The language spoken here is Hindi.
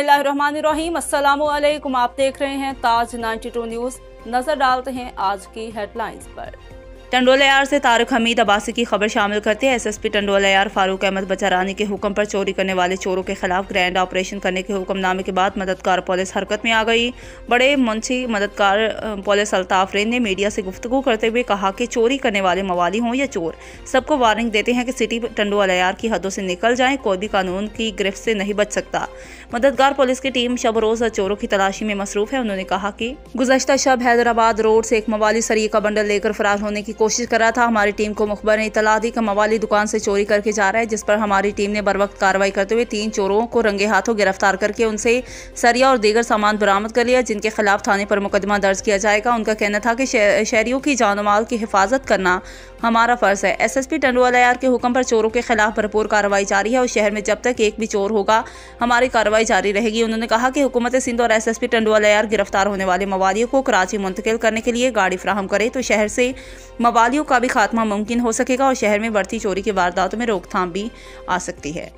बिस्मिल्लाहिर्रहमानिर्रहीम। अस्सलामुअलैकुम। आप देख रहे हैं ताज 92 न्यूज़। नजर डालते हैं आज की हेडलाइंस पर। टंडोला यार से तारिक हमीद अब्बासी की खबर शामिल करते हैं। एसएसपी टंडोला यार फारूक अहमद बचारानी के हुक्म पर चोरी करने वाले चोरों के खिलाफ ग्रैंड ऑपरेशन करने के हुक्मनामे के बाद मददगार पुलिस हरकत में आ गई। बड़े मुंशी मददगार पुलिस अल्ताफ रेन ने मीडिया से गुफ्तगू करते हुए कहा कि चोरी करने वाले मवाली हों या चोर, सबको वार्निंग देते हैं कि सिटी टंडोला यार की हदों से निकल जाएं, कोई भी कानून की गिरफ्त से नहीं बच सकता। मददगार पुलिस की टीम शब रोज चोरों की तलाशी में मसरूफ है। उन्होंने कहा कि गुज़श्ता शब हैदराबाद रोड से एक मवाली सरिये का बंडल लेकर फरार होने की कोशिश कर रहा था। हमारी टीम को मुखबर ने इतला दी कि मवाली दुकान से चोरी करके जा रहा है, जिस पर हमारी टीम ने बरवक्त कार्रवाई करते हुए 3 चोरों को रंगे हाथों गिरफ्तार करके उनसे सरिया और दीगर सामान बरामद कर लिया, जिनके खिलाफ थाने पर मुकदमा दर्ज किया जाएगा। उनका कहना था कि शहरियों की जान और माल की हिफाजत करना हमारा फर्ज है। एसएसपी टंडोला यार के हुक्म पर चोरों के खिलाफ भरपूर कार्रवाई जारी है और शहर में जब तक एक भी चोर होगा हमारी कार्रवाई जारी रहेगी। उन्होंने कहा कि हुकूमत सिंध और एसएसपी टंडोला यार गिरफ्तार होने वाले मवालियों को कराची मुंतकिल करने के लिए गाड़ी फराहम करे तो शहर से मवालियों का भी खात्मा मुमकिन हो सकेगा और शहर में बढ़ती चोरी की वारदातों में रोकथाम भी आ सकती है।